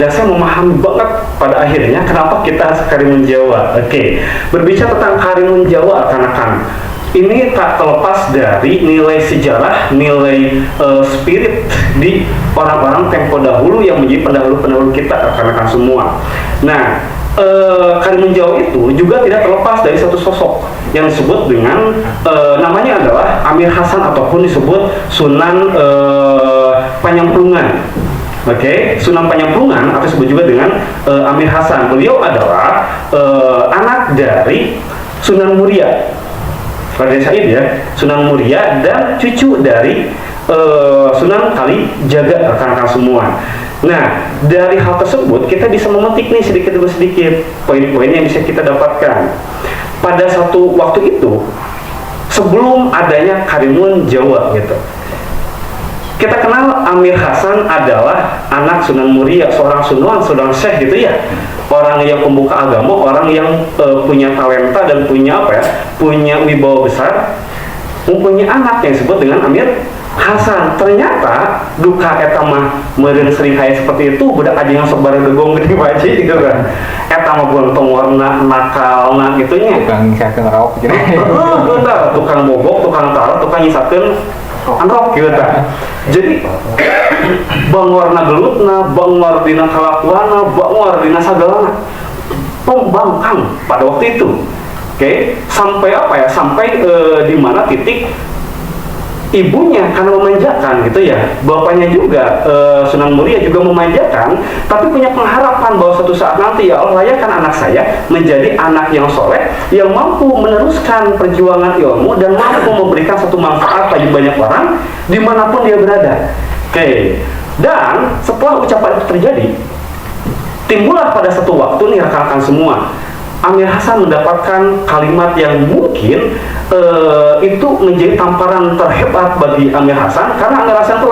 Dan saya memahami banget pada akhirnya kenapa kita harus Karimun Jawa. Oke, berbicara tentang Karimun Jawa rekan-rekan, ini tak terlepas dari nilai sejarah, nilai spirit di orang-orang tempo dahulu yang menjadi pendahulu-pendahulu kita rekan-rekan semua. Nah, Karimun Jawa itu juga tidak terlepas dari satu sosok yang disebut dengan namanya adalah Amir Hasan ataupun disebut Sunan Panjangplungan. Oke, Sunan Panjangplungan atau disebut juga dengan Amir Hasan. Beliau adalah anak dari Sunan Muria, Raden Said ya, Sunan Muria, dan cucu dari Sunan Kalijaga rekan-rekan semua. Nah, dari hal tersebut kita bisa memetik nih sedikit demi sedikit poin-poin yang bisa kita dapatkan. Pada satu waktu itu, sebelum adanya Karimun Jawa gitu, kita kenal Amir Hasan adalah anak Sunan Muria, seorang sunan, seorang syekh gitu ya, orang yang pembuka agama, orang yang punya talenta dan punya apa ya, punya wibawa besar, mempunyai anak yang disebut dengan Amir Hasan. Ternyata duka eta mah meureun sering kaya seperti itu, budak aja yang sok baregegong gede waji gitu kan. Eta mah bontong warna nakalna gitu nya. Tukang nyisakeun rok gitu. Betul, tukang bobok, tukang taruh, tukang nyisakeun anrok gitu kan. Jadi bangwarna gelutna, bangwar dina kalakuana, bangwar dina sagalana. Pembangkang pada waktu itu. Oke, sampai apa ya? Sampai di mana titik ibunya karena memanjakan gitu ya, bapaknya juga Sunan Muria juga memanjakan, tapi punya pengharapan bahwa suatu saat nanti ya Allah layakan anak saya menjadi anak yang soleh, yang mampu meneruskan perjuangan ilmu dan mampu memberikan satu manfaat bagi banyak orang dimanapun dia berada. Oke, dan setelah ucapan itu terjadi, timbullah pada satu waktu nih rekan-rekan semua, Amir Hasan mendapatkan kalimat yang mungkin itu menjadi tamparan terhebat bagi Amir Hasan, karena Amir Hasan itu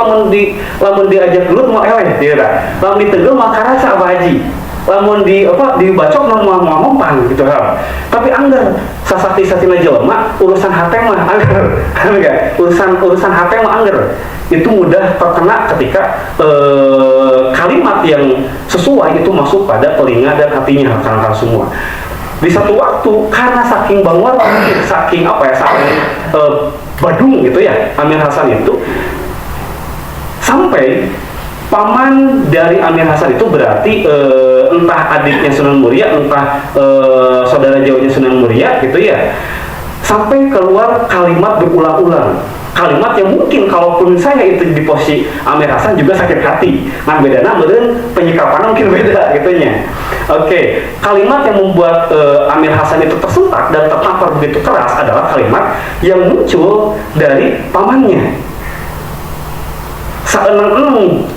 lamun diajak gelut mau eleh dia, lamun ditegur mah karasa baji, lamun dibacok mah mau mempan gitu kan. Tapi anggar sasakti-saktina jelema urusan hate mah anggar, urusan hate mah anggar. Itu mudah terkena ketika kalimat yang sesuai itu masuk pada telinga dan hatinya rekan-rekan semua. Di satu waktu karena saking bangwar, saking badung gitu ya Amir Hasan itu, sampai paman dari Amir Hasan itu berarti entah adiknya Sunan Muria, entah saudara jauhnya Sunan Muria gitu ya, sampai keluar kalimat berulang-ulang. Kalimat yang mungkin kalaupun saya itu di posisi Amir Hasan juga sakit hati. Nah bedana meureun penyikapannya mungkin beda gitunya. Oke, kalimat yang membuat Amir Hasan itu tersentak dan tertampar begitu keras adalah kalimat yang muncul dari pamannya. Saeneng-eneng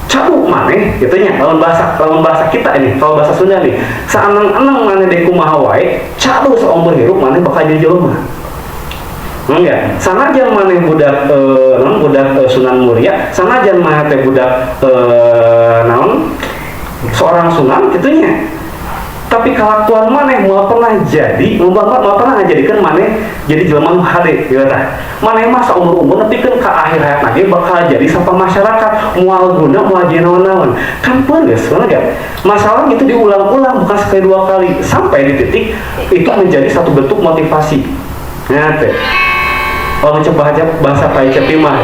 cabuk maneh gitunya, lawan bahasa kita ini, kalau bahasa Sunda nih. Saeneng-eneng maneh deui kumaha wae, cabuk saumur hirup maneh bakal jadi jelema. Enggak, sanajan maneh budak Sunan Muria, sanajan maneh teh budak seorang sunan gitunya. Tapi kelakuan maneh mau pernah jadi, mau pernah ngajadikeun maneh jadi jelema nu hade gitu tah. Maneh mah saumur-umur nepikeun ka akhir hayat lagi bakal jadi sapa masyarakat, moal guna moal naon. Kan geus kan? Masalah itu diulang-ulang bukan sekali dua kali sampai di titik itu menjadi satu bentuk motivasi. Nah, teh. Kalau mencoba aja bahasa Paiceti mah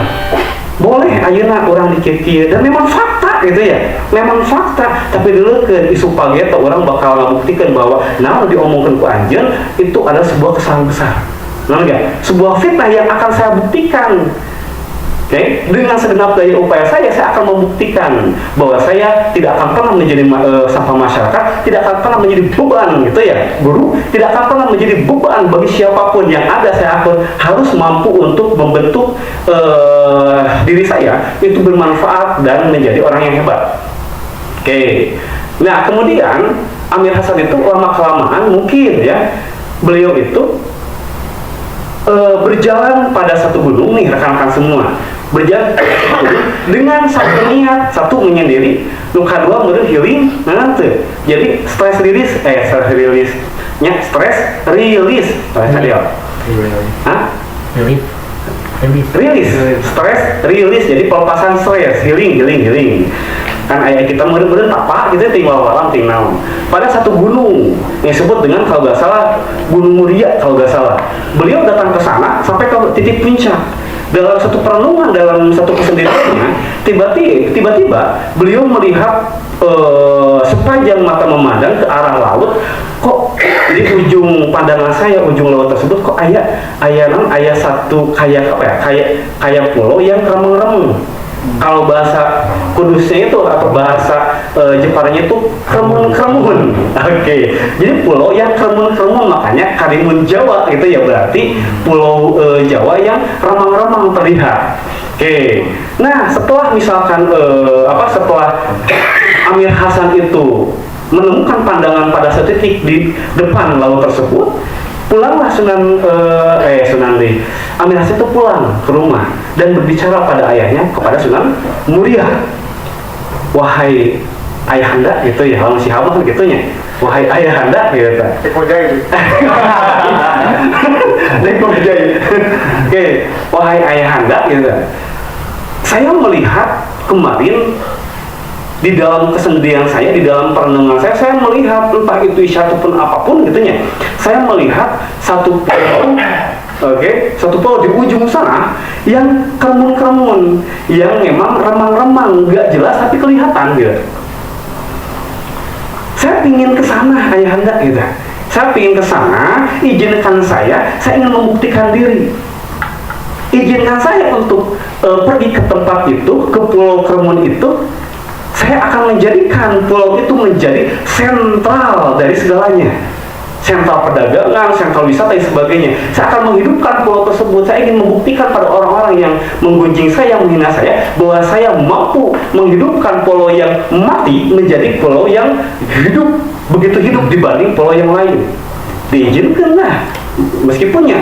boleh ayeuna orang dikit-kit, dan memang fakta gitu ya, memang fakta. Tapi dulu ke isu pageta orang bakal ngabuktikan bahwa naon diomongkan ku anjeun itu adalah sebuah kesalahan besar. Nah, enggak? Sebuah fitnah yang akan saya buktikan. Oke, dengan segenap daya upaya saya akan membuktikan bahwa saya tidak akan pernah menjadi sampah masyarakat, tidak akan pernah menjadi beban gitu ya, guru, tidak akan pernah menjadi beban bagi siapapun yang ada. Saya akan harus mampu untuk membentuk diri saya itu bermanfaat dan menjadi orang yang hebat. Oke, nah kemudian Amir Hasan itu lama-kelamaan mungkin ya, beliau itu berjalan pada satu gunung nih rekan-rekan semua, berjalan dengan satu niat, satu menyendiri, luka dua meureun healing, nah tuh. Jadi stress release, stress release tadi apa? Hah? Release, stress release, jadi pelepasan stres, healing. kan ayah kita meureun tapak gitu tinggal walam ting naon. Pada satu gunung yang disebut dengan kalau nggak salah Gunung Muria kalau nggak salah. Beliau datang ke sana sampai ke titik puncak. Dalam satu perenungan, dalam satu kesendiriannya, tiba-tiba beliau melihat sepanjang mata memandang ke arah laut, kok di ujung pandangan saya, ujung laut tersebut kok ayah satu kayak apa ya, kayak pulau yang remeng-remeng. Kalau bahasa Kudusnya itu atau bahasa Jeparnya itu kremun-kremun. Oke. Jadi pulau yang kremun-kremun, makanya Karimun Jawa itu ya berarti pulau Jawa yang remang-remang terlihat. Oke. Nah, setelah misalkan setelah Amir Hasan itu menemukan pandangan pada setitik di depan laut tersebut, pulanglah Amir Hasan itu pulang ke rumah dan berbicara pada ayahnya, kepada Sunan Muria. Wahai ayahanda gitu ya, kalau si Hamah gitunya. Wahai ayahanda gitu. Dekojai. Dekojai. Oke, wahai ayahanda gitu. Saya melihat kemarin di dalam kesendirian saya, di dalam perenungan saya melihat entah itu isyarat pun apapun gitunya. Saya melihat satu pulau, satu pulau di ujung sana yang kremun-kremun, yang memang remang-remang, nggak jelas tapi kelihatan gitu. Saya ingin ke sana ayahanda gitu. Saya ingin ke sana, izinkan saya ingin membuktikan diri. Izinkan saya untuk pergi ke tempat itu, ke pulau kremun itu. Saya akan menjadikan pulau itu menjadi sentral dari segalanya. Sentral perdagangan, sentral wisata dan sebagainya. Saya akan menghidupkan pulau tersebut. Saya ingin membuktikan pada orang-orang yang menggunjing saya, yang menghina saya, bahwa saya mampu menghidupkan pulau yang mati menjadi pulau yang hidup, begitu hidup dibanding pulau yang lain. Diizinkan lah. Meskipunnya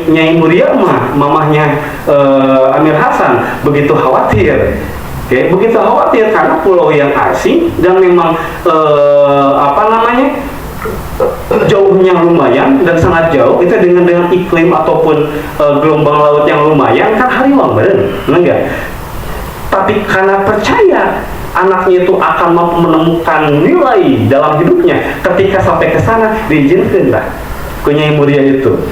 Nyai Muria mamahnya Amir Hasan begitu khawatir. Begitu khawatir karena pulau yang asing dan memang jauhnya lumayan dan sangat jauh itu dengan iklim ataupun gelombang laut yang lumayan kan harimau enggak. Tapi karena percaya anaknya itu akan mampu menemukan nilai dalam hidupnya ketika sampai ke sana, diizinkanlah Nyai Muria itu.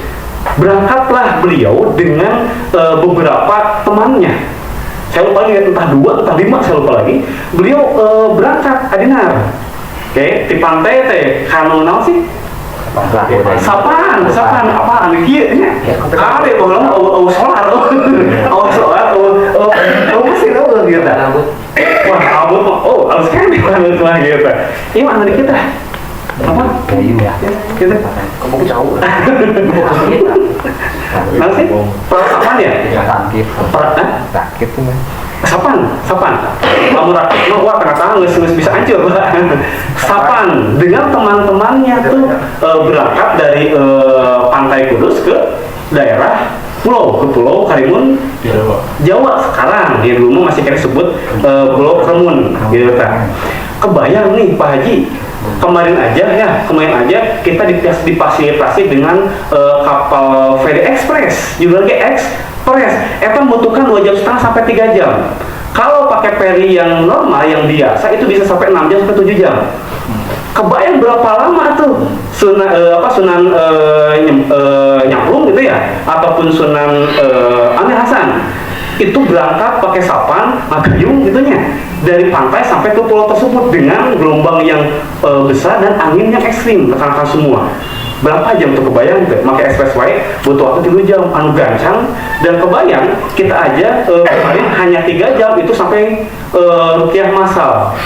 Berangkatlah beliau dengan beberapa temannya. Saya lupa lagi, entah 2, entah 5, saya lupa lagi. Beliau berangkat Adinar. Di pantai kanu naon sih? Sapan, apaan? Kieu nya. Ade baheula solar. Mesin gitu. Wah, rambut harus kan mah gitu. Ini mana dikit dah. Apa? Kayu ya. Gitu. Kamu jauh. Nanti sapan ya? Sakit. Sakit tuh. Sapan. Kamu rakit, wah ternyata nggak bisa hancur. Sapan dengan teman-temannya tuh berangkat dari Pantai Kudus ke daerah ke Pulau Karimun Jawa sekarang. Ya dulu masih kayak disebut Pulau Kremun gitu kan. Kebayang nih Pak Haji. Kemarin aja kita difasilitasi dengan kapal feri ekspres, judulnya ekspres. Itu membutuhkan 2,5 jam sampai 3 jam. Kalau pakai feri yang normal, yang biasa, itu bisa sampai 6 jam sampai 7 jam. Kebayang berapa lama tuh Sunan Nyamplung gitu ya, ataupun Sunan Amir Hasan itu berangkat pakai sapan, magayung gitunya dari pantai sampai ke pulau tersebut dengan gelombang yang besar dan angin yang ekstrim, tekanan semua. Berapa jam tuh kebayang tuh? Pakai expressway butuh waktu 3 jam, anu gancang. Dan kebayang kita aja kemarin hanya 3 jam itu sampai rukiah massal.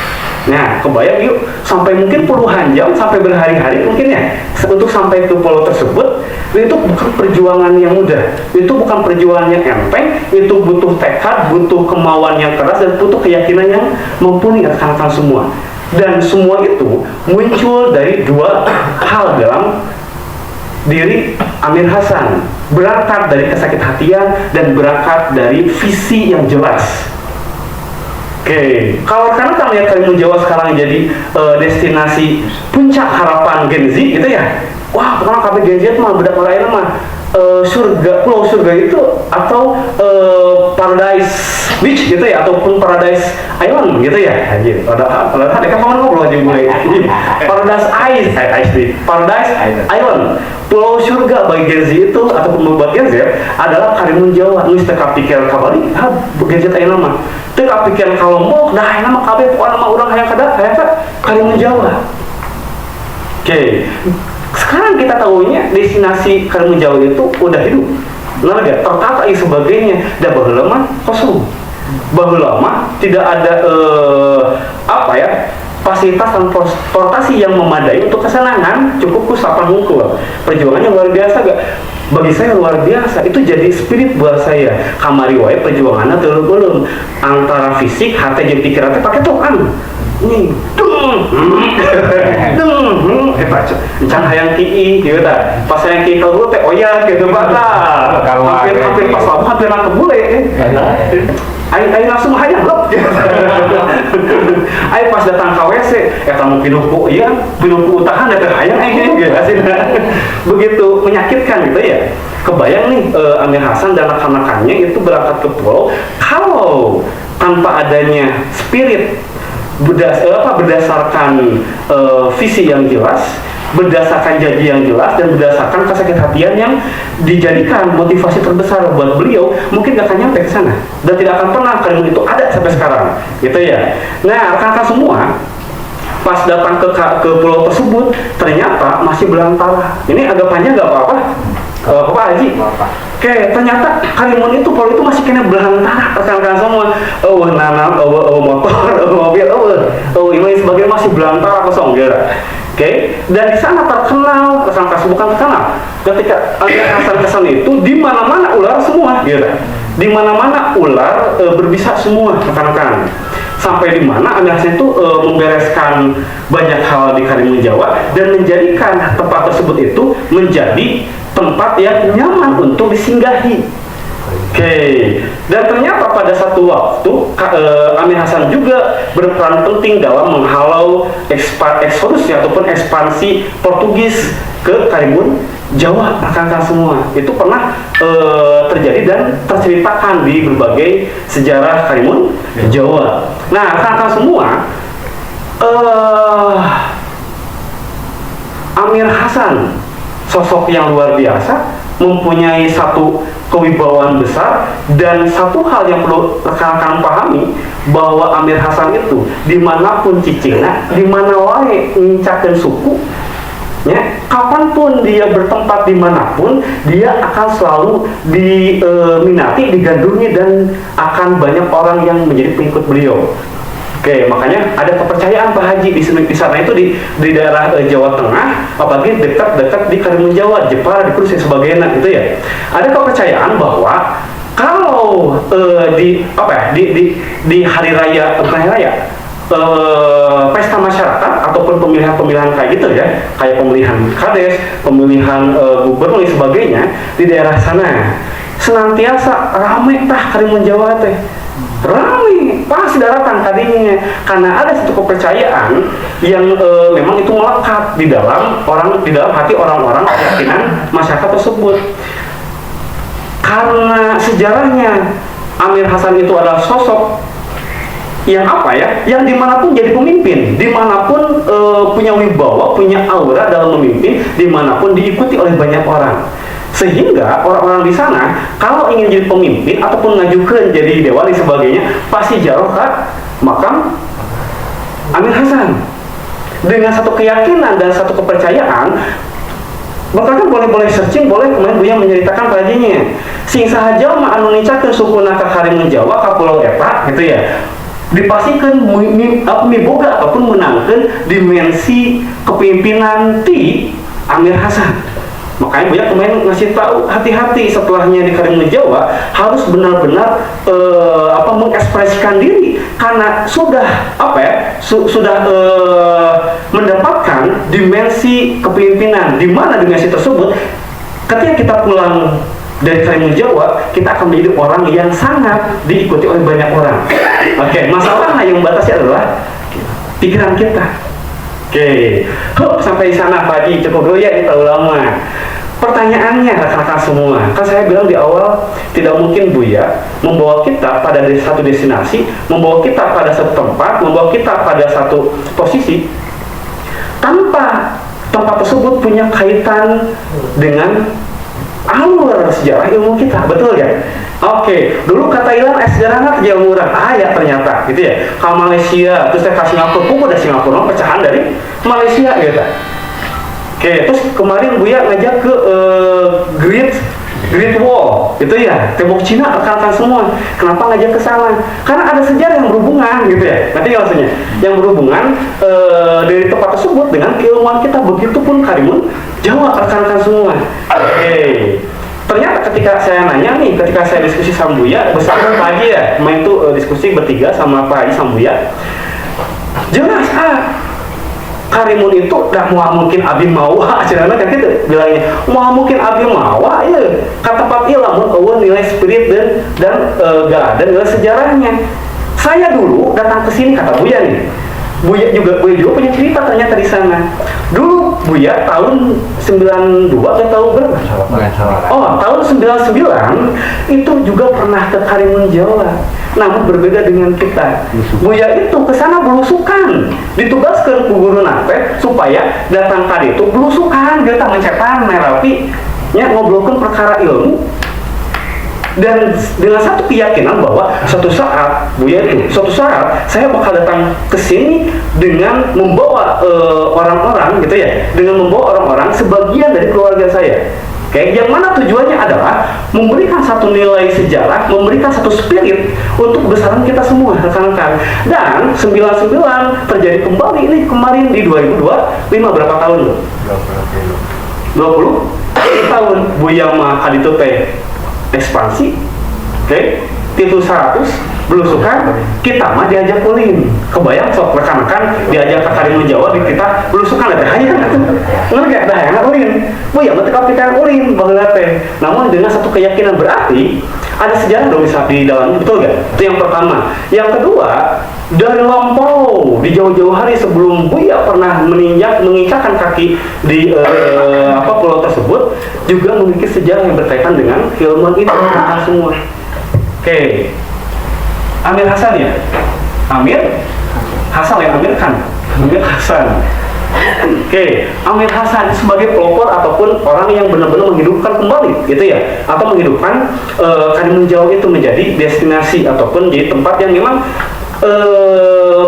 Nah, kebayang yuk sampai mungkin puluhan jam, sampai berhari-hari mungkin ya untuk sampai ke pulau tersebut. Itu bukan perjuangan yang mudah, itu bukan perjuangan yang enteng, itu butuh tekad, butuh kemauan yang keras, dan butuh keyakinan yang mumpuni akan semua. Dan semua itu muncul dari 2 hal dalam diri Amir Hasan, berangkat dari kesakit-hatian dan berangkat dari visi yang jelas. Kalau karena kami lihat Karimun Jawa sekarang jadi destinasi puncak harapan Gen Z gitu ya. Wah, karena kami Gen Z mah bedak lain mah pulau surga itu atau para Paradise Beach gitu ya, ataupun Paradise Island gitu ya. Anjir, ada kapan ngobrol aja mulai. Paradise Paradise Island. Pulau surga bagi Gen Z itu ataupun buat Gen Z adalah Karimun Jawa. Nu teu kapikeun ka Bali, Gen Z aya nama. Teu kapikeun ka Lombok, dah aya nama kabeh pokona nama urang hayang Karimun Jawa. Oke. Sekarang kita tahunya destinasi Karimun Jawa itu udah hidup. Nah, tertata dan sebagainya. Dan baheula mah kosong. Baheula mah tidak ada fasilitas transportasi yang memadai untuk kesenangan, cukup ku sapan hungkul. Perjuangannya luar biasa gak? Bagi saya luar biasa. Itu jadi spirit buat saya. Kamari wae perjuangannya teuleum antara fisik, hati jeung pikiran teh pake tokan. Nih, encan hayang kieu gitu tah. Pas hayang kieu kalau teh oya gitu batal. Hampir pas labu hampir nangkep bule. Aing langsung hayang lep. Aing pas datang ka WC, eta mau pinuhku utahan eta hayang gitu. Begitu menyakitkan gitu ya. Kebayang nih Amir Hasan dan anak-anaknya itu berangkat ke pulau kalau tanpa adanya spirit berdasarkan visi yang jelas, berdasarkan janji yang jelas, dan berdasarkan kesakit hatian yang dijadikan motivasi terbesar buat beliau, mungkin gak akan nyampe ke sana dan tidak akan pernah Karimun itu ada sampai sekarang, gitu ya. Nah, rekan-rekan semua, pas datang ke pulau tersebut ternyata masih belantara. Ini agak panjang gak apa-apa, Pak Haji. Oke, ternyata Karimun itu pulau itu masih kena belantara, rekan-rekan semua. Motor, mobil, ini sebagainya masih belantara kosong gitu. Oke, dan di sana terkenal, rekan-rekan bukan terkenal. Ketika Amir Hasan kesan itu, di mana-mana ular semua, gitu. Di mana-mana ular berbisa semua, rekan-rekan. Sampai di mana Amir Hasan itu membereskan banyak hal di Karimun Jawa dan menjadikan tempat tersebut itu menjadi tempat yang nyaman untuk disinggahi. Oke, dan ternyata pada satu waktu Amir Hasan juga berperan penting dalam menghalau eksodus ataupun ekspansi Portugis ke Karimun Jawa, rekan-rekan semua. Itu pernah terjadi dan terceritakan di berbagai sejarah Karimun Jawa. Nah, rekan-rekan semua, Amir Hasan sosok yang luar biasa, mempunyai satu kewibawaan besar, dan satu hal yang perlu rekan-rekan pahami bahwa Amir Hasan itu dimanapun cicingna, dimana wae ngincakeun suku ya, kapanpun dia bertempat dimanapun, dia akan selalu diminati, digandrungi, dan akan banyak orang yang menjadi pengikut beliau. Oke, makanya ada kepercayaan Pak Haji di sana itu di daerah Jawa Tengah, apalagi dekat-dekat di Karimun Jawa, Jepara, di Kudus dan sebagainya itu ya. Ada kepercayaan bahwa kalau di hari raya pesta masyarakat ataupun pemilihan kayak gitu ya, kayak pemilihan kades, pemilihan gubernur dan sebagainya, di daerah sana senantiasa ramai tah Karimun Jawa teh. Ramai, pasti daratan tadinya, karena ada satu kepercayaan yang memang itu melekat di dalam hati orang-orang keyakinan masyarakat tersebut. Karena sejarahnya Amir Hasan itu adalah sosok yang yang dimanapun jadi pemimpin, dimanapun punya wibawa, punya aura dalam memimpin, dimanapun diikuti oleh banyak orang. Sehingga orang-orang di sana kalau ingin jadi pemimpin ataupun ngajukan jadi dewa dan sebagainya, pasti jaroh ke makam Amir Hasan dengan satu keyakinan dan satu kepercayaan. Bahkan boleh searching, boleh kemarin Buya menceritakan paginya sing sahaja mah anu nicakeun sukuna ka Karimun Jawa ka pulau eta gitu ya, dipastikan miboga ataupun menangkan dimensi kepemimpinan ti Amir Hasan. Makanya banyak kemarin ngasih tahu hati-hati setelahnya di Karimun Jawa harus benar-benar mengekspresikan diri, karena sudah mendapatkan dimensi kepemimpinan, di mana dimensi tersebut ketika kita pulang dari Karimun Jawa, kita akan menjadi orang yang sangat diikuti oleh banyak orang. Oke, masalahnya yang membatasi adalah pikiran kita. Oke, sampai di sana pagi cukup dulu ya, ini terlalu lama. pertanyaannya rekan-rekan semua, kan saya bilang di awal tidak mungkin Buya membawa kita pada satu destinasi, membawa kita pada satu tempat, membawa kita pada satu posisi tanpa tempat tersebut punya kaitan dengan alur sejarah ilmu kita, betul ya? Oke, dulu kata Ilan sejarah kerja murah, ya ternyata, gitu ya. Kalau Malaysia, terus saya ke Singapura, pun ada Singapura, pecahan dari Malaysia, gitu. Oke, terus kemarin Buya ngajak ke Great Wall, itu ya, tembok Cina, rekan-rekan semua. Kenapa ngajak ke sana? Karena ada sejarah yang berhubungan, gitu ya. Nanti maksudnya, yang berhubungan dari tempat tersebut dengan keilmuan kita. Begitupun Karimun Jawa, rekan-rekan semua. Oke. Ternyata ketika saya nanya nih, ketika saya diskusi sama Buya, bersama Pak Haji ya, main tuh diskusi bertiga sama Pak Haji sama Buya, jelas Karimun itu udah mau mungkin abi mawa, acaranya kan gitu bilangnya, mau mungkin abi mawa, ya kata Pak Ilham, nilai spirit dan gak ada nilai sejarahnya. Saya dulu datang ke sini kata Buya nih, Buya juga punya cerita ternyata di sana. Dulu Buya tahun 92 atau tahun berapa? Oh, tahun 99 itu juga pernah ke Karimun Jawa. Namun berbeda dengan kita. Buya itu ke sana belusukan, ditugaskan ku guru nafet supaya datang tadi itu belusukan, dia tak mencetan merapi, ngobrolkan perkara ilmu. Dan dengan satu keyakinan bahwa suatu saat Buya itu, suatu saat saya bakal datang ke sini dengan membawa orang-orang gitu ya, dengan membawa orang-orang sebagian dari keluarga saya. Oke, yang mana tujuannya adalah memberikan satu nilai sejarah, memberikan satu spirit untuk kebesaran kita semua, rekan-rekan. Dan 99 terjadi kembali ini kemarin di 2025 berapa tahun loh? 20 tahun Buya mah kaditu teh ekspansi, oke, titu 100 belusukan, kita mah diajak ulin. Kebayang sok rekan-rekan diajak ke Karimun Jawa, di kita belusukan ada hanya ngerti gak? Dah yang ulin, Buya mah tetap kita ulin bahwa teh. Namun dengan satu keyakinan berarti ada sejarah dong bisa di dalamnya, betul gak? Itu yang pertama. Yang kedua, dari lampau di jauh-jauh hari sebelum Buya pernah menginjakkan kaki di pulau tersebut juga memiliki sejarah yang berkaitan dengan keilmuan itu semua. Oke. Amir Hasan ya? Amir Hasan ya, Amir Khan. Amir Hasan. Oke, Amir Hasan sebagai pelopor ataupun orang yang benar-benar menghidupkan kembali, gitu ya, atau menghidupkan Karimun Jawa itu menjadi destinasi ataupun jadi tempat yang memang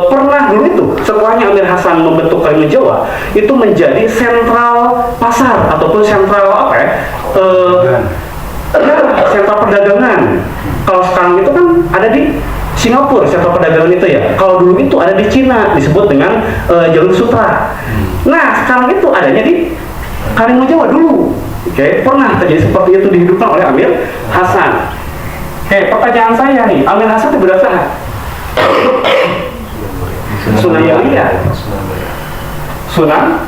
pernah dulu itu setelahnya Amir Hasan membentuk Karimun Jawa itu menjadi sentral pasar ataupun sentral apa ya? Sentral perdagangan. Kalau sekarang itu kan ada di Singapura sentral perdagangan itu ya. Kalau dulu itu ada di Cina disebut dengan Jalur Sutra. Nah sekarang itu adanya di Karimun Jawa dulu. Oke, pernah terjadi seperti itu dihidupkan oleh Amir Hasan. Oke, pertanyaan saya nih, Amir Hasan itu berapa? Sunan Muria. Sunan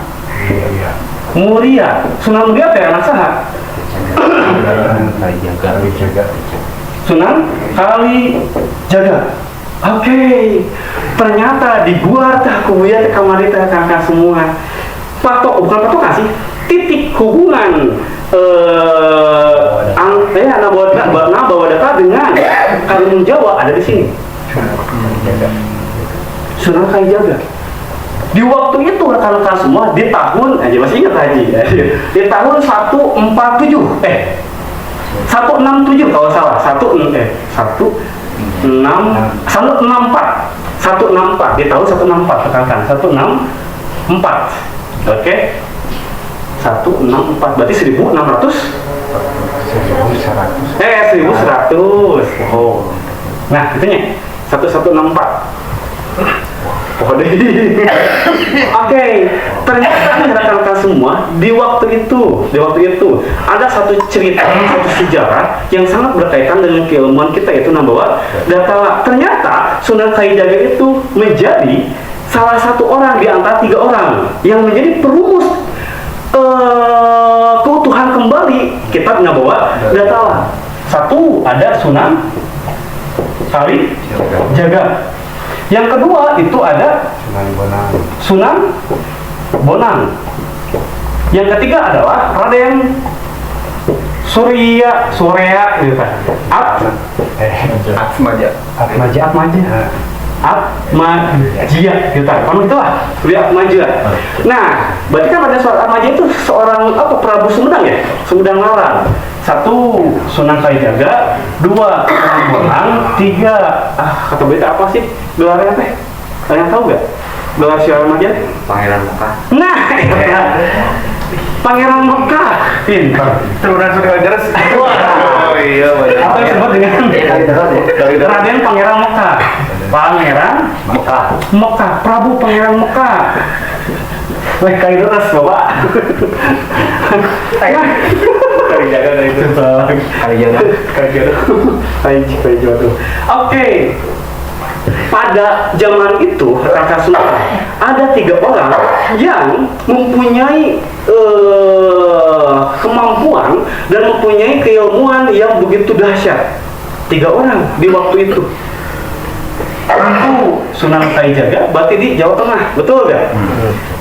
Muria. Sunan Muria teh anak saha? Sunan Kalijaga. Oke. Ternyata di gua teh kubuya teh kamari teh kakak semua. Bukan patokan sih. Titik hubungan bawa data dengan Karimun Jawa ada di sini. Sunan Kalijaga. Di waktu itu rekan-rekan semua di tahun aja masih ingat Haji ya. Di tahun 167 167 kalau salah 164 di tahun 164 rekan-rekan 164 oke 164 berarti 1100 oh nah itunya 1164 Oke, ternyata rekan-rekan semua di waktu itu ada satu cerita, satu sejarah yang sangat berkaitan dengan keilmuan kita yaitu bahwa data ternyata Sunan Kalijaga itu menjadi salah satu orang di antara 3 orang yang menjadi perumus keutuhan kembali kitab bahwa data. Satu ada Sunan Kalijaga. Yang kedua itu ada Sunan Bonang. Yang ketiga adalah Raden Surya gitu kan. Atmaja. Atmaja gitu kan. Kamu itu lah, Surya Atmaja. Nah, berarti kan pada soal Atmaja itu seorang Prabu Sumedang ya? Sumedang Larang. 1 Sunan Kalijaga, 2 Sunan Bonang, 3 kata berita apa sih gelarnya teh? Kalian tahu gak? Gelar si Atmaja? Pangeran Mekah. Nah, ya. Pangeran Mekah, pintar. Turunan Sunan Kalijaga. Oh iya, Apa yang disebut dengan Raden Pangeran Mekah? Pangeran Mekah, Prabu Pangeran Mekah. Wah, kayak terus bapak. Kalijaga dari itu. Kalijaga tuh. Oke. Pada zaman itu, Raka Sumedang, ada 3 orang yang mempunyai kemampuan dan mempunyai keilmuan yang begitu dahsyat. 3 orang di waktu itu. Satu Sunan Kalijaga, berarti di Jawa Tengah, betul gak?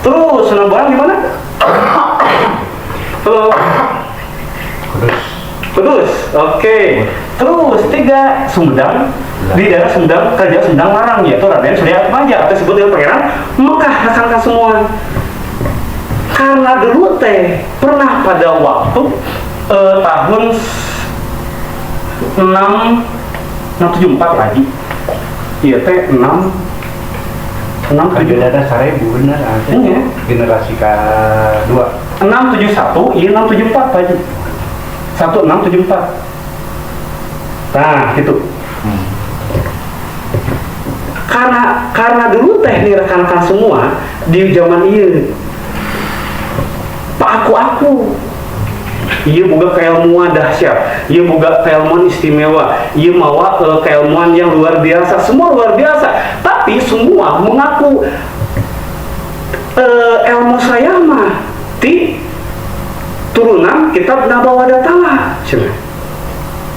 Terus Sunan Bonang di mana? Halo. Kudus, oke. Terus 3 Sumedang, di daerah Sumedang, kerajaan Sumedang Larang, yaitu Raden Surya Atmaja atau disebut dengan Pangeran Mekah, rekan-rekan semua. Karena dulu teh pernah pada waktu tahun 674 lagi, iya teh 6 ada 1000 bener Iya. generasi kedua 671, iya 674 lagi. 1674. Nah, gitu. Karena dulu teh nih rekan-rekan semua di zaman ieu Pak aku iya boga keilmuan dahsyat, iya boga keilmuan istimewa, iya mawa keilmuan yang luar biasa, semua luar biasa, tapi semua mengaku ilmu saya mah turunan kitab Nabawadatala.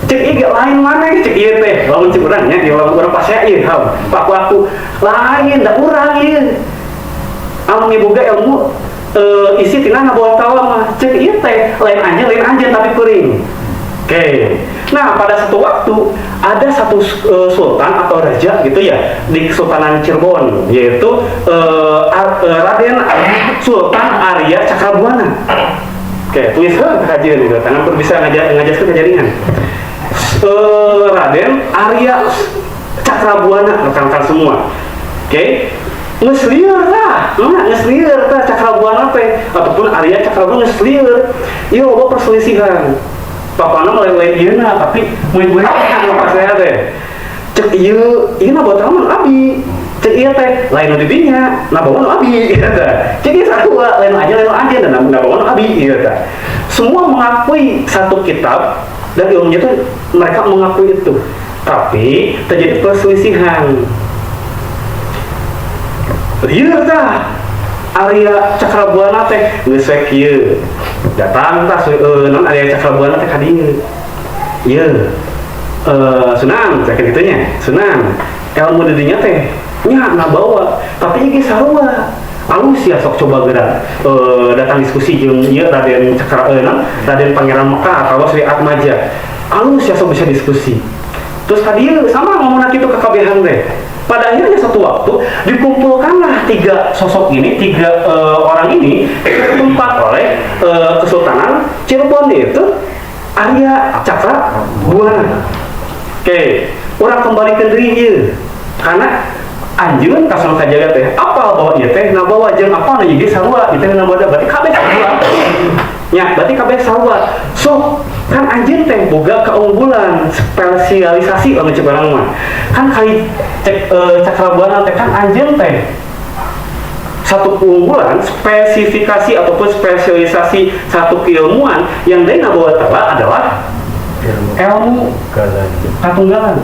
Cek iya lain mana cek iya teh lamun cek urangnya di lamun urang pas saya ieu Pak aku lain da urang ieu amun boga ilmu isi tina Nabawadatala mah cek iya teh lain anjeun tapi kuring. Oke. Nah, pada satu waktu ada satu sultan atau raja gitu ya di Kesultanan Cirebon, yaitu Raden Sultan Arya Cakrabuana. Oke, tulis kajian gitu, tangan pun bisa ngajak ke jaringan. Raden Arya Cakrabuana, rekan-rekan semua. Oke, ngeslieur Cakrabuana teh ataupun Arya Cakrabuana ngeslieur. Ieu loba perselisihan. Papana lain ieuna tapi murid-murid kan pas saya teh. Cek ieu Nabawadatala abi. Cek ieu teh lain nu didinya, Nabawadatala abi ieu teh. Cek ieu sarua lain anjeun dan Nabawadatala abi ieu teh. Semua mengakui satu kitab dan ilmunya itu mereka mengakui itu. Tapi terjadi perselisihan. Ieu teh Arya Cakrabuana teh geus we kieu. Datang tah non Arya Cakrabuana teh ka dieu. Ieu Sunan cek kitunya. Sunan, ilmu di dinya teh nya Nabawa, tapi ieu sarua. Alus ya sok coba gerak datang diskusi jeung ieu Raden Raden Pangeran Mekah atau Surya Atmaja. Alus ya sok bisa diskusi. Terus ka dieu sama ngomongna kitu kakabehan teh. Pada akhirnya satu waktu dikumpulkanlah 3 sosok ini, 3 orang ini ke tempat oleh Kesultanan Cirebon, yaitu Arya Cakrabuana. Oke, orang kembali ke diri ieu karena anjeun ka Sunan Kalijaga teh apa bahwa ieu teh Nabawa jeung apa nu jadi sarua ieu teh Nabawa berarti kabeh sarua. Nya, berarti kabeh sarua. So, kan anjeun teh boga keunggulan spesialisasi lamun cek urang mah. Kan kali cek Cakrabuana teh kan anjeun teh satu keunggulan spesifikasi ataupun spesialisasi satu keilmuan yang dari Nabawadatala adalah ilmu katunggalan.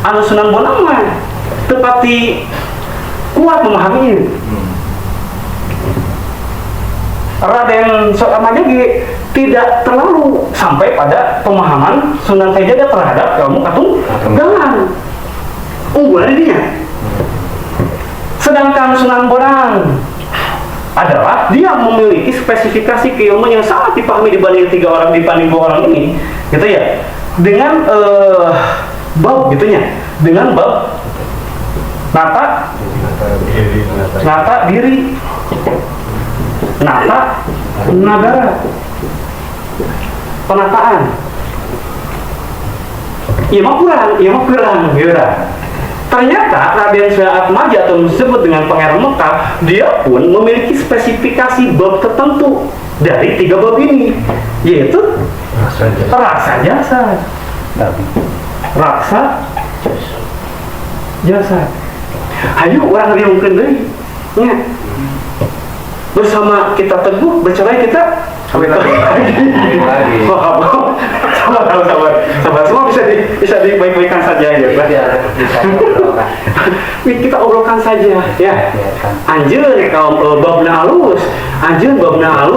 Anu Sunan Bonang mah tepati kuat memahami. Raden Surya Atmaja tidak terlalu sampai pada pemahaman Sunan Kalijaga terhadap ilmu katunggalan. Unggulan dia. Sedangkan Sunan Bonang adalah dia memiliki spesifikasi keilmuan yang sangat dipahami dibanding dibanding 2 orang ini, gitu ya. Dengan bab gitunya, dengan bab nata diri, nata nagara, penataan. Iya mah kurang, gitu. Ternyata Raden Syah Atmaja atau disebut dengan Pangeran Mekah, dia pun memiliki spesifikasi bab tertentu dari 3 bab ini, yaitu raksa jasa, raksa jasa. Ayo orang riungkeun deui nya. Bersama kita teguh, bercerai kita lagi. Sabar, semua bisa dibaik-baikan saja ya, Pak. Kita obrolkan saja ya. Anjeun kaum babna alus, anjeun babna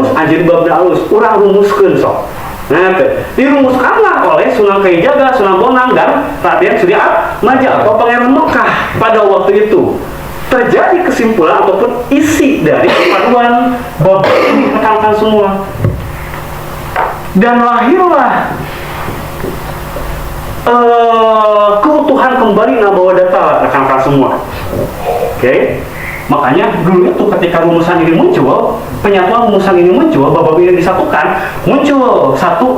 alus, urang rumuskeun sok. Nah, dirumuskanlah oleh Sunan Kalijaga, Sunan Bonang dan Raden Surya Atmaja atau Pangeran Mekah pada waktu itu. Terjadi kesimpulan ataupun isi dari perpaduan bab ini rekan-rekan semua, dan lahirlah keutuhan kembali Nabawadata rekan-rekan semua. Oke. Makanya dulu itu ketika rumusan ini muncul, penyatuan rumusan ini muncul, bab ini disatukan, muncul satu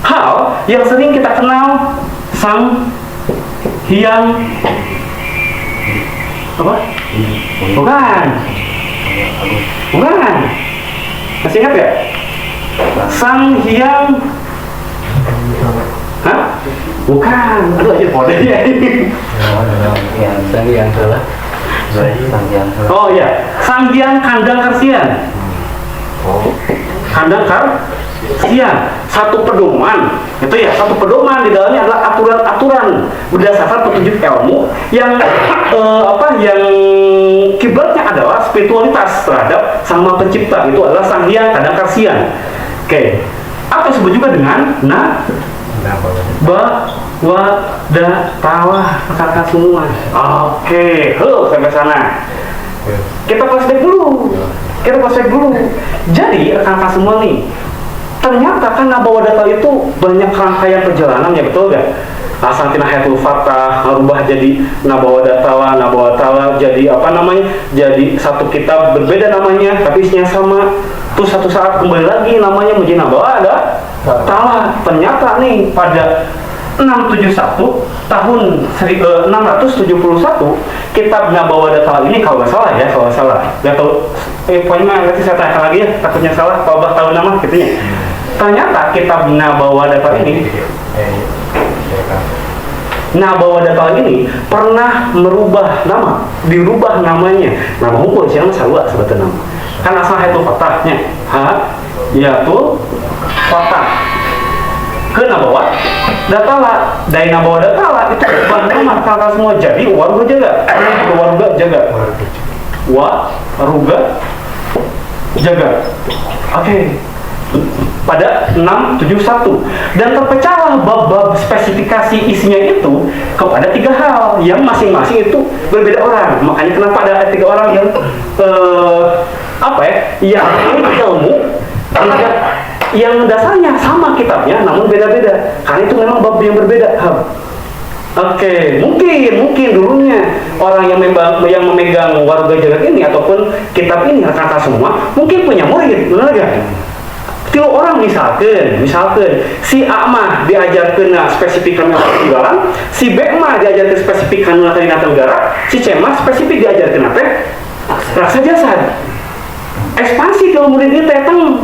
hal yang sering kita kenal, Sang Hyang apa? Bukan. Masih ingat ya? Sang Hyang. Hah? Bukan. Aduh aja kodenya ini. Sang Hyang salah. Oh iya, Sang Hyang Kandang Karsian. Kandang Karsian, satu pedoman. Itu ya, satu pedoman di dalamnya adalah aturan-aturan berdasarkan petunjuk ilmu yang yang kiblatnya adalah spiritualitas terhadap Sang Maha Pencipta. Itu adalah Sang Hyang Kandang Karsian. Oke. Atau disebut juga dengan Nabawadatawa rekan-rekan semua. Oke, sampai sana. Kita flashback dulu. Jadi rekan-rekan semua nih, ternyata kan Nabawadata itu banyak rangkaian perjalanan ya, betul gak? Asantina Hayatul Fatah merubah jadi Nabawadatawa jadi apa namanya? Jadi satu kitab berbeda namanya, tapi isinya sama. Terus satu saat kembali lagi namanya menjadi Nabawadatawa. Ternyata nih pada 671 tahun 671 kitab Nabawadatawa ini kalau nggak salah ya kalau pokoknya nanti saya tanya lagi ya, takutnya salah kalau tahu nama gitunya. Ternyata kitab Nabawadatawa ini pernah dirubah namanya. Nama hukum siapa salah sebetulnya nama. Kan asal Hayatul Fatahnya, Hayatul Fatah ke Nabawadatawa. Dari Nabawadatawa itu nama kakak semua jadi Waruga Jaga. Oke. Pada 671 dan terpecahlah bab-bab spesifikasi isinya itu kepada 3 hal yang masing-masing itu berbeda orang. Makanya kenapa ada 3 orang yang yang ilmu yang dasarnya sama kitabnya namun beda-beda karena itu memang bab yang berbeda. Oke, mungkin dulunya orang yang memegang Waruga Jagat ini ataupun kitab ini rekan-rekan semua mungkin punya murid, benar gak? 3 orang misalkan si A mah diajarkeun spesifik kana Tenggara, si B mah diajarkeun spesifik kana Tenggara, si C mah spesifik diajarkeun teh raksa jasad. Ekspansi kalau murid itu teng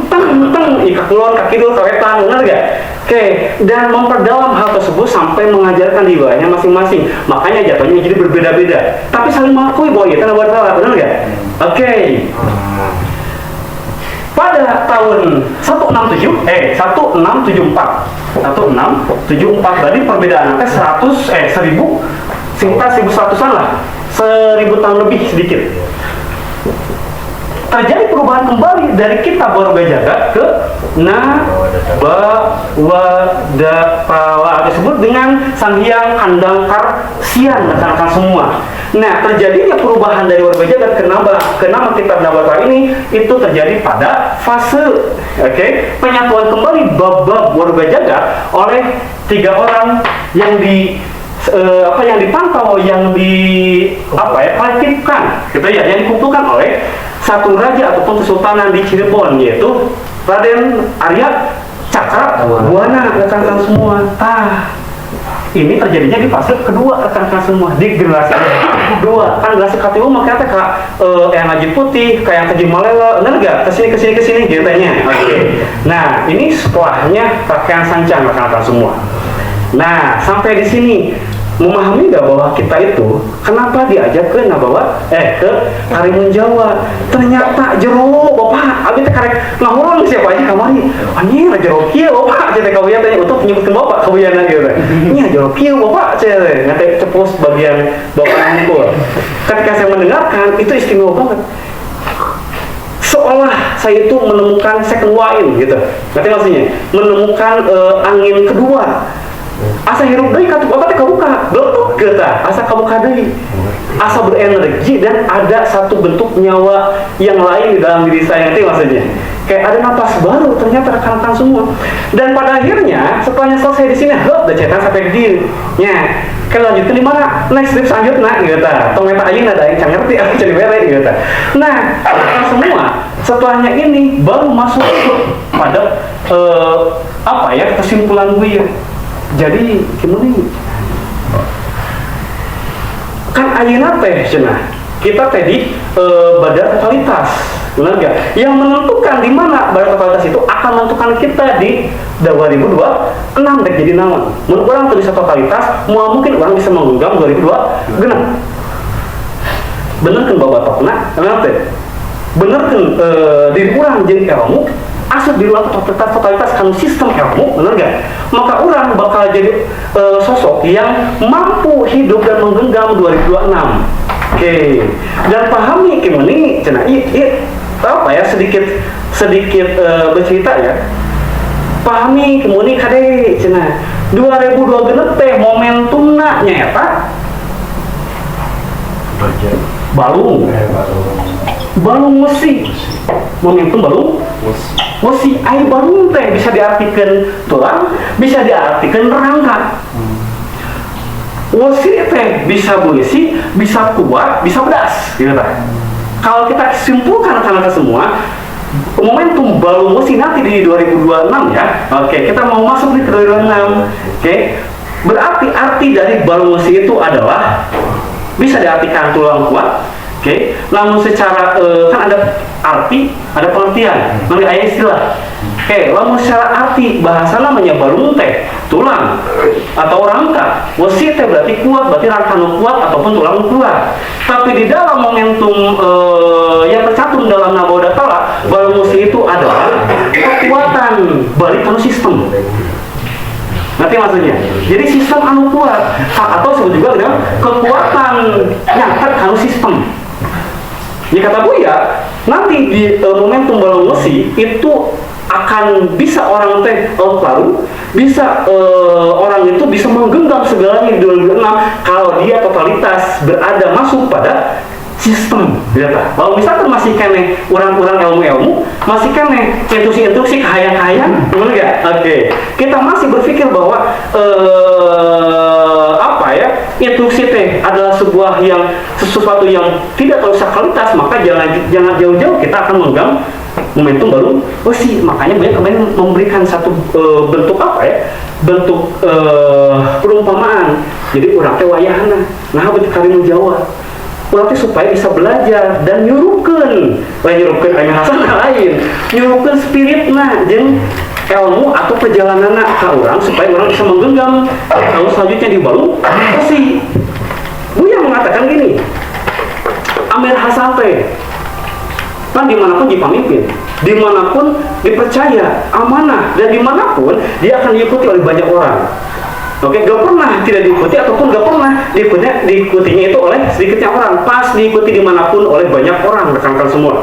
ika keluar kaki dulu kawetan, benar gak? Oke, dan memperdalam hal tersebut sampai mengajarkan di bawahnya masing-masing. Makanya jatuhnya jadi berbeda-beda, tapi saling mengakui bahwa itu Nabawadatawa, benar gak? Oke. Pada tahun 1674 tadi perbedaan angka 1000 sekitar 1100-an lah, 1000 tahun lebih sedikit. Terjadi perubahan kembali dari kitab Waruga Jagat ke Nabawadatawa, disebut dengan Sang Hyang Kandang Karsian rekan-rekan semua. Nah, terjadinya perubahan dari warga jagat ke nama kitab Nabatawa ini itu terjadi pada fase penyatuan kembali bab-bab warga jagat oleh 3 orang yang yang dipantau, yang kolektifkan gitu ya, yang dikumpulkan oleh satu raja ataupun kesultanan di Cirebon, yaitu Raden Arya Cakrabuana, rekan-rekan semua. Ini terjadinya di fase kedua, rekan-rekan semua, di generasi kedua. Kan generasi KTU makanya kak yang Haji Putih, kayak Haji Malela, bener gak? Kesini gentanya. Nah, ini setelahnya pakaian sancang, rekan-rekan semua. Nah, sampai di sini memahami gak bahwa kita itu kenapa diajak ke ke Karimun Jawa? Ternyata jero bapak, abis karek ngomong siapa aja kamari, anjir jero kieu bapak, jadi kawian tanya untuk menyebutkan bapak kawian gitu. Nya jero kieu bapak, ngate cepus bagian bapak mukul. Ketika saya mendengarkan itu istimewa banget. Seolah saya itu menemukan second wind gitu. Ngerti maksudnya? Menemukan angin kedua. Asa hirup deui katup otak kabuka, betul kita. Asa kabuka deui. Asa berenergi dan ada satu bentuk nyawa yang lain di dalam diri saya, itu maksudnya. Kayak ada napas baru ternyata rekan-rekan semua. Dan pada akhirnya setelahnya selesai di sini, udah cetan sampai di nya. Kalau lanjutkan di mana? Next trip selanjutnya gitu. Tong eta ayeuna ada yang ngerti aku jadi bere gitu. Nah, semua setelahnya ini baru masuk pada kesimpulan gue ya. Jadi gimana nih? Kan ayeuna teh cenah. Kita tadi badan totalitas, benar gak? Yang menentukan di mana badan totalitas itu akan menentukan kita di 2026 dek jadi naon. Menurut orang tuh bisa totalitas, mungkin orang bisa menggenggam 2002 genap. Bener kan bapak tokna, kenapa teh? Bener kan diri orang jadi ilmu. Asal di luar totalitas kan sistem ilmu, benar gak? Maka orang bakal jadi sosok yang mampu hidup dan menggenggam 2026. Dan pahami gimana nih, cina sedikit bercerita ya. Pahami gimana kade cina 2002 genep teh momentumna nyata balung mesi momentum balung mesi air balung teh bisa diartikan tulang, bisa diartikan rangka. Wesi teh bisa berisi, bisa kuat, bisa pedas gitu kan. Kalau kita simpulkan rekan-rekan semua, momentum balung wesi nanti di 2026 ya. Kita mau masuk di 2026. Berarti arti dari balung wesi itu adalah bisa diartikan tulang kuat. Namun secara kan ada arti, ada pengertian, nanti ada istilah. Namun secara arti bahasa namanya balung teh tulang atau rangka. Wesi teh berarti kuat, berarti rangka kuat ataupun tulang kuat. Tapi di dalam momentum yang tercantum dalam Nabawada Tala, balung wesi itu adalah kekuatan balik anu sistem. Nanti maksudnya, jadi sistem anu kuat atau disebut juga dengan kekuatan nyangkat anu sistem. Ini kata Buya, nanti di momentum balung wesi itu akan bisa orang teh lalu bisa orang itu bisa menggenggam segalanya di 2006 kalau dia totalitas berada masuk pada sistem, ya tak? Kalau misalkan masih kene orang-orang ilmu-ilmu, masih kene intuksi-intuksi kahayang-kahayang, benar nggak? Kita masih berpikir bahwa intuksi teh adalah sebuah sesuatu yang tidak terlalu sakalitas, maka jangan jauh-jauh kita akan menggenggam momentum baru wesi. Makanya banyak kemarin memberikan satu bentuk bentuk perumpamaan. Jadi orang teh wayahna nah beuti Karimun Jawa berarti supaya bisa belajar dan nyuruhkeun aya hasana lain, nyuruhkeun spiritna jeung ilmu atau perjalanan ke orang supaya orang bisa menggenggam tahun selanjutnya di balung wesi. Buya mengatakan gini, Amir Hasan teh kan dimanapun dipamimpin, dimanapun dipercaya amanah, dan dimanapun dia akan diikuti oleh banyak orang. Gak pernah tidak diikuti ataupun gak pernah diikutinya itu oleh sedikitnya orang, pas diikuti dimanapun oleh banyak orang, rekan-rekan semua.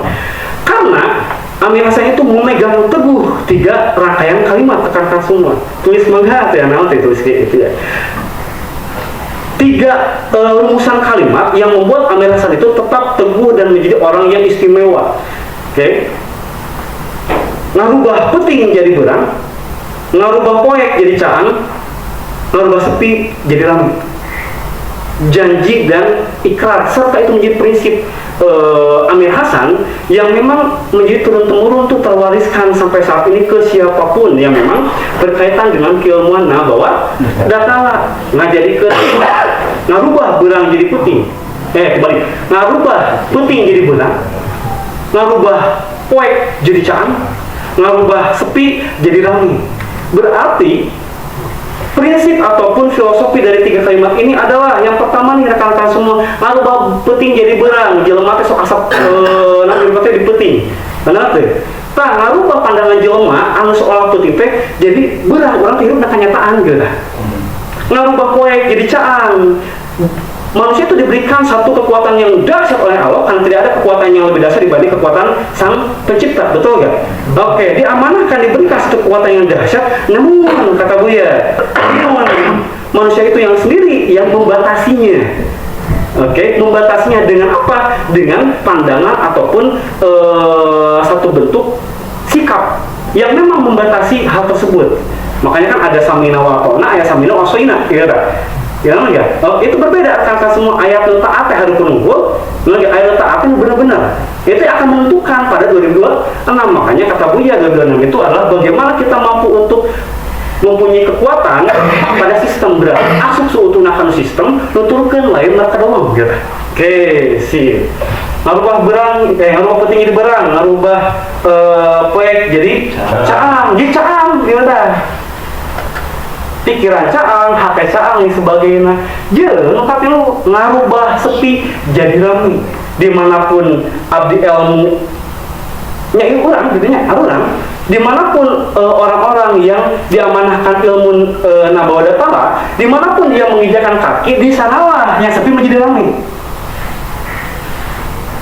Karena Amir Hasan itu memegang teguh 3 rangkaian kalimat, rekan-rekan semua. Tulis mangga ya, tulis kayak gitu ya. 3 rumusan kalimat yang membuat Amir Hasan itu tetap teguh dan menjadi orang yang istimewa. Oke. Ngarubah peting jadi berang, ngarubah poek jadi caan, ngarubah sepi jadi rame. Janji dan ikrar serta itu menjadi prinsip Amir Hasan yang memang menjadi turun-temurun tuh terwariskan sampai saat ini ke siapapun yang memang berkaitan dengan keilmuan bahwa datala ngajadi ke ngarubah berang jadi puting kembali ngarubah puting jadi berang, ngarubah poek jadi caan, ngarubah sepi jadi rame. Berarti prinsip ataupun filosofi dari 3 kalimat ini adalah yang pertama nih rekan-rekan semua, ngarubah peting jadi berang, jelema teh sok asap nanti di peting. Benar teh. Tah ngarubah pandangan jelema anu seolah peting teh jadi berang, urang hirup na kenyataan gitu. Ngarubah poek jadi caan. Manusia itu diberikan satu kekuatan yang dahsyat oleh Allah karena tidak ada kekuatan yang lebih dahsyat dibanding kekuatan Sang Pencipta, betul nggak? Oke, diamanahkan diberikan satu kekuatan yang dahsyat, namun kata Buya, manusia itu yang sendiri yang membatasinya. Oke, membatasinya dengan apa? Dengan pandangan ataupun satu bentuk sikap yang memang membatasi hal tersebut. Makanya kan ada samina wa atona, ada samina wa soina, ya ya, itu berbeda kata semua ayat taat harus penunggul, ayat taat itu benar-benar itu akan menentukan pada 2026. Makanya kata Buya 2026 itu adalah bagaimana kita mampu untuk mempunyai kekuatan pada sistem berat asuk seutuhnakan sistem nuturkan lain mereka doang gitu. Oke, sih ngarubah berang, ngarubah peting jadi berang, ngarubah poek jadi caang, jadi caang gimana? Pikiran caang, hake caang, dan sebagainya. Tapi lu ngarubah sepi jadi rame. Dimanapun abdi ilmu nyai orang, gitu nya, orang. Dimanapun orang-orang yang diamanahkan ilmu nabawa datala, dimanapun dia menginjakan kaki, di sanalah yang sepi menjadi rame.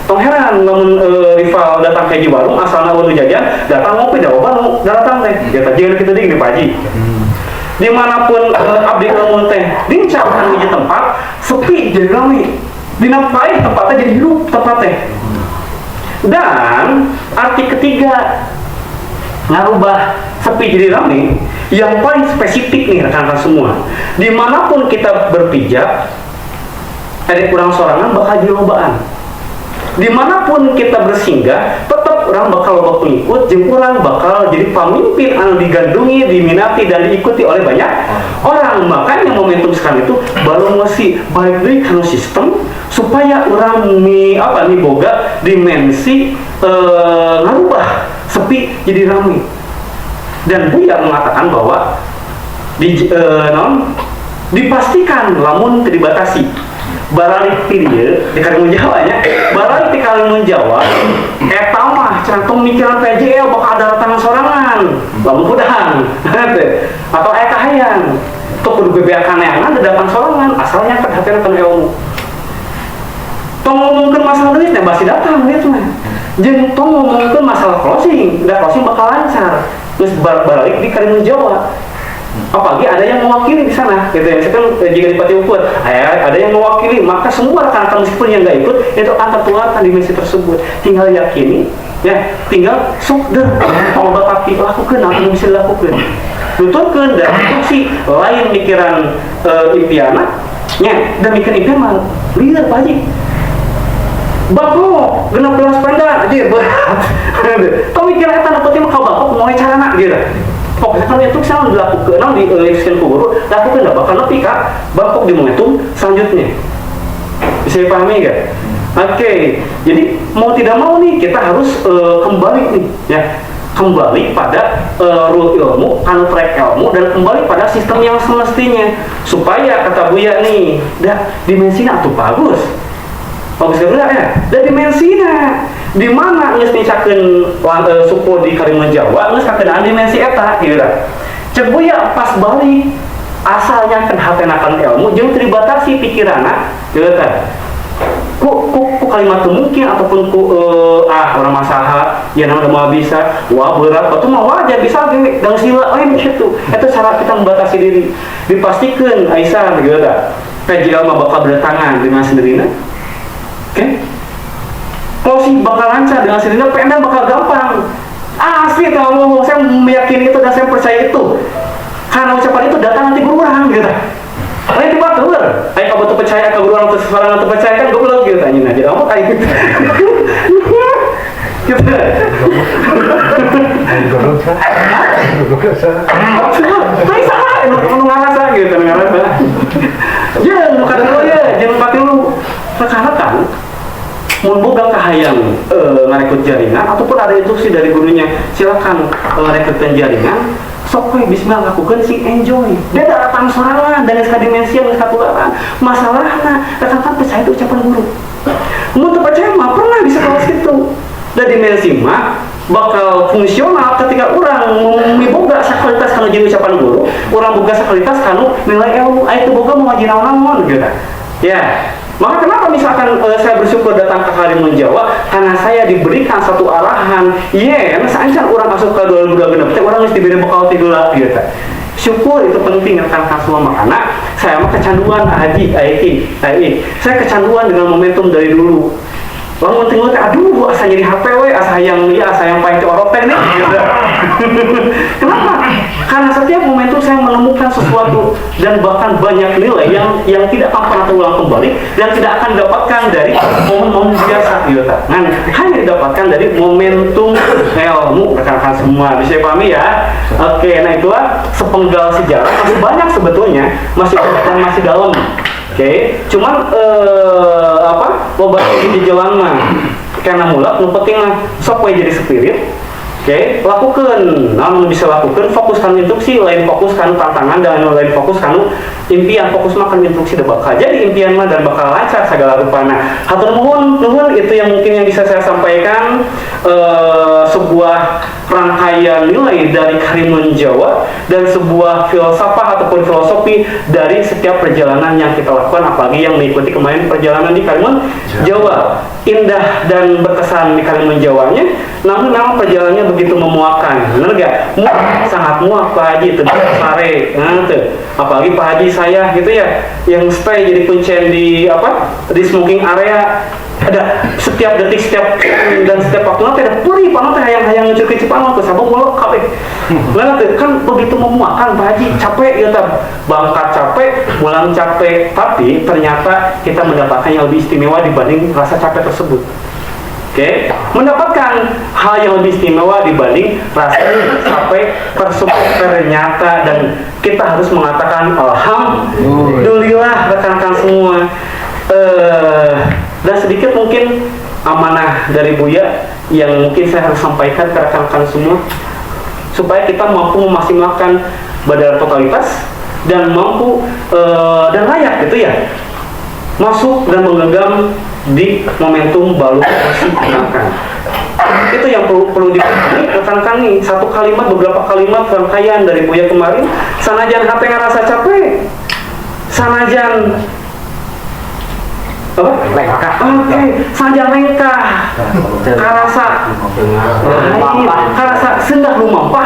Tong heran, namun rival datang ke warung, asalnya udah jajan, datang ngopi, jawaban datang teh. Kita jangan kita di Paji. Dimanapun abdi ilmu teh dincapkan di tempat sepi jadi ramai, dinapai tempatnya jadi hidup tempat teh. Dan arti ketiga ngarubah sepi jadi ramai yang paling spesifik nih rekan-rekan semua, dimanapun kita berpijak ada kurang sorangan bakal jadi lobaan. Dimanapun kita bersinggah tetap orang bakal loba pengikut, jeung urang bakal jadi pemimpin anu digandungi, diminati dan diikuti oleh banyak orang. Makanya momentum sekarang itu baru mesti balik deui kana sistem supaya orang boga dimensi ngarubah sepi jadi ramai. Dan Buya mengatakan bahwa dipastikan lamun teu dibatasi baralik pieu di Kalimun Jawa nya, baralik di Kalimun Jawa eta mah cantum mikiran PJL bakal ada tangan sorangan lamun kudahan atau eta hayang teu kudu bebeakan neangan datang sorangan asalnya kan hatena kana ilmu. Tong ngomongkeun masalah duit nya basi datang gitu mah. Jeung tong ngomongkeun masalah closing, da closing bakal lancar. Terus baralik di Kalimun Jawa. Apalagi ada yang mewakili di sana, gitu ya. Misalkan jika di Pati Ukur, ada yang mewakili, maka semua rekan-rekan meskipun yang nggak ikut itu akan tertularkan di misi tersebut. Tinggal yakini, ya, tinggal sukder, kalau bapak lakukan, apa yang bisa dilakukan. Tuturkan dan instruksi lain pikiran impiana, ya, dan mikir impian mah, lihat Pak Haji. Bako, genap belas pandang, aja berat. Kau mikir eta nu penting kau bako mau carana gitu. Pokoknya kalau itu saya dilakukan, di kubur, lakukan dah bakal lebih kak, bangkok di momentum selanjutnya. Bisa dipahami nggak? Oke, jadi mau tidak mau nih kita harus kembali nih, ya, kembali pada rule ilmu, track ilmu, dan kembali pada sistem yang semestinya, supaya kata Buya nih, dah dimensinya tuh bagus benar ya, dan dimensinya di mana geus nicakeun suku di Kalimun Jawa geus kakenaan dimensi eta gitu dah. Cek Buya pas balik asalnya kan hatenakan ilmu jeung teu dibatasi pikiranna gitu tah. Ku kalimat mungkin ataupun ku orang masaha ya namanya mau bisa wah berat batu mah wajar bisa ge dan sila lain gitu. Itu cara kita membatasi diri. Dipastikan Aisyah gitu dah. PJL mah bakal berdatangan dengan sendirinya. Oke? Closing bakal lancar dengan sendirinya, PNL bakal gampang. Asli kalau saya meyakini itu dan saya percaya itu. Karena ucapan itu datang nanti berulang gitu. Lain di batur. Ayo kamu tuh percaya ke berulang terus sekarang tuh percaya kan goblok gitu tanya aja. Kamu kayak gitu. Gitu. Hai salah, nu ngarasa gitu, ngarasa. Ya, nu kata lu ya, jangan pakai lu rekan-rekan. Mun boga kahayang ngarekrut jaringan ataupun ada instruksi dari gurunya, silakan rekrutkan jaringan. Sok we bismillah lakukan sing enjoy. Dia datang sorangan dan ska dimensi dan ska tularan. Masalahna rekan-rekan percaya itu ucapan guru. Mun teu percaya mah pernah bisa kelas itu. Dan dimensi mah bakal fungsional ketika orang miboga sakalitas kanu jeung ucapan guru, orang boga sakalitas kanu nilai ilmu, aya teu boga mau ngaji naon-naon gitu. Ya. Maka kenapa misalkan saya bersyukur datang ke Karimun Jawa karena saya diberikan satu arahan, sancan orang masuk ke 2026, orang mesti diberi bekal tiga gitu. Syukur itu penting rekan-rekan semua, makanya saya mah kecanduan haji, saya kecanduan dengan momentum dari dulu. Lamun tinggal aduh asa jadi HPW, asa yang paling corok nih gitu. Kenapa? Karena setiap momentum saya menemukan sesuatu dan bahkan banyak nilai yang tidak akan pernah terulang kembali dan tidak akan didapatkan dari momen-momen biasa gitu. Nah, hanya didapatkan dari momentum ilmu rekan-rekan semua. Bisa dipahami ya? Oke, nah itulah sepenggal sejarah, masih banyak sebetulnya, masih dalam. Oke, cuman loba di jalan mah karena mulak nu penting mah sok we jadi spirit. Oke, lakukan, namun bisa lakukan, fokuskan instruksi, lain fokuskan tantangan, dan lain fokuskan impian, fokus makan instruksi dan bakal jadi impian mah dan bakal lancar segala rupana. Hatur nuhun itu yang mungkin yang bisa saya sampaikan, sebuah rangkaian nilai dari Karimun Jawa dan sebuah filsafah ataupun filosofi dari setiap perjalanan yang kita lakukan, apalagi yang mengikuti kemarin perjalanan di Karimun Jawa. Indah dan berkesan di Karimun Jawanya, namun memang perjalanannya begitu memuakkan, bener gak? Sangat muak Pak Haji, itu sare, apalagi Pak Haji saya gitu ya, yang stay jadi kuncen di smoking area, ada setiap detik dan setiap waktu nanti ada puri panot hayang nyucur Cipanot tuh sabung mulak kabeh. Lah kan begitu memuakkan Pak Haji, capek ya bangkat capek, pulang capek, tapi ternyata kita mendapatkan yang lebih istimewa dibanding rasa capek tersebut. Oke, mendapatkan hal yang lebih istimewa dibanding rasa capek tersebut ternyata, dan kita harus mengatakan alhamdulillah rekan-rekan semua. Dan sedikit mungkin amanah dari Buya yang mungkin saya harus sampaikan ke rekan-rekan semua, supaya kita mampu memaksimalkan badal totalitas dan mampu dan layak gitu ya masuk dan menggenggam di momentum balu masih gunakan. Itu yang perlu dipahami rekan-rekan nih, satu kalimat, beberapa kalimat rangkaian dari Buya kemarin. Sanajan hati ngerasa capek, sanajan sanajan lengkah, karasa sendah lumampah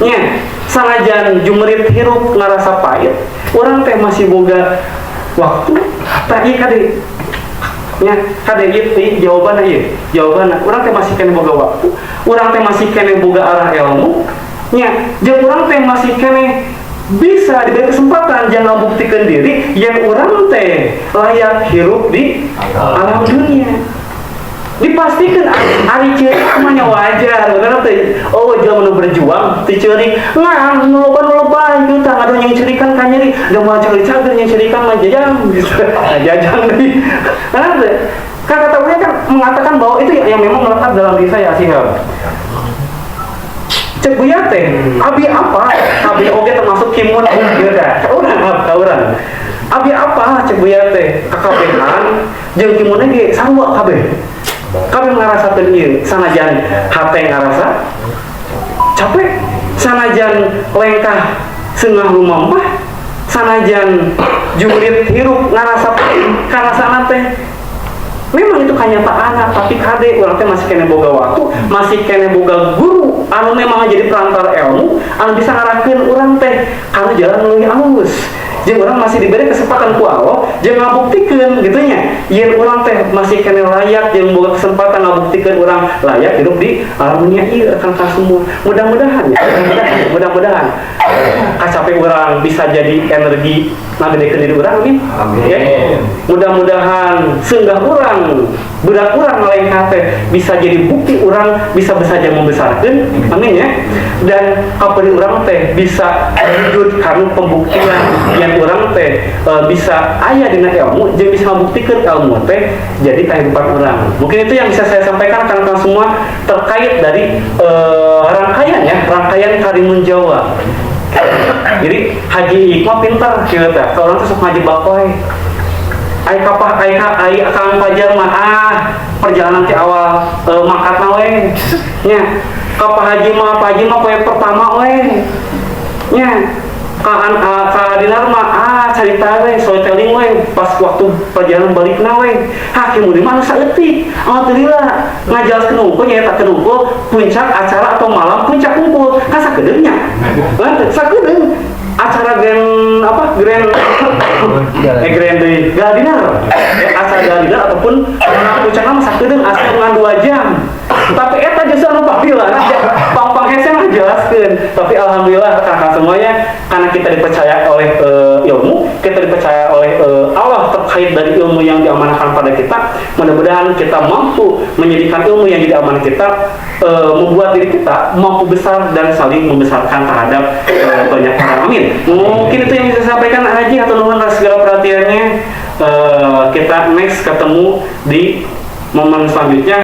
nya, sanajan jumerit hirup ngarasa pahit, orang teh masih boga waktu tadi nya kade ieu jawabanna urang teh masih kene boga waktu, urang teh masih kene boga arah ilmu nya, jeung urang teh masih kene bisa diberi kesempatan jangan buktikan diri yang urang teh layak hirup di alam dunia. Dipastikan ari ceurik mah wajar, bener teh. Oh, jangan nu berjuang teu ceurik. Ngan nu loba kieu tah adu yang ceurikan ka nyeri, da moal cager yang ceurikan mah jajang gitu. Jajang deui. Karena kata Buya kan mengatakan bahwa itu yang memang melekat dalam diri saya Sihab. Cek Buya teh, abi apa? Abi oge termasuk kimun ieu dah. Urang. Abi apa cek Buya teh? Kakabehan jeung kimunna ge sarua kabeh. Kami ngarasakeun ieu, sanajan hate ngarasa capek, sanajan lengkah seungah lumampah, sanajan jurit hirup ngarasa karasana teh. Memang itu kenyataan, tapi kade urang teh masih kene boga waktu, masih kene boga guru anu memang jadi perantara ilmu, anu bisa ngarahkeun urang teh kana jalan leuwih alus. jeung urang masih diberi kesempatan ku Allah jeung ngabuktikeun gitu nya yen urang teh masih kene layak jeung boga kesempatan ngabuktikeun urang layak hidup di alam dunia ieu kan semua mudah-mudahan ya mudah-mudahan kacape urang bisa jadi energi ngagedekeun diri urang amin ya mudah-mudahan seunggah urang budak urang malaikat teh bisa jadi bukti urang bisa besaja membesarkeun amin ya dan kapan urang teh bisa wujud karena pembuktian yang urang teh bisa aya dina ilmu jeung bisa membuktikan ilmu teh jadi kehidupan urang. Mungkin itu yang bisa saya sampaikan karena semua terkait dari rangkaian Karimun Jawa. Jadi Haji Iqmah pintar kieu teh. Orang teh sok ngaji bakoy. Ai Kang Fajar mah perjalanan ti awal mangkatna we. Nya ka Pak Haji mah poe pertama we. Nya ka Dinar mah carita we storytelling we pas waktu perjalanan balikna we. Hakim di mana saeutik. Alhamdulillah ngajelaskeun unggul nya eta unggul puncak acara atau malam puncak unggul. Ka sakedeung nya. Sakedeung acara grand Dinar acara Dinar ataupun puncak nama sakedeung asal ngan 2 jam. Tapi eta justru anu panggilan pang hese mah jelaskeun. Tapi alhamdulillah kakak semuanya karena kita dipercaya oleh ilmu, kita dipercaya oleh Allah terkait dari ilmu yang diamanahkan pada kita. Mudah-mudahan kita mampu menjadikan ilmu yang diamanahkan kita membuat diri kita mampu besar dan saling membesarkan terhadap banyak orang. Amin. Mungkin itu yang bisa saya sampaikan Haji atau nuhun atas segala perhatiannya. Kita next ketemu di momen selanjutnya.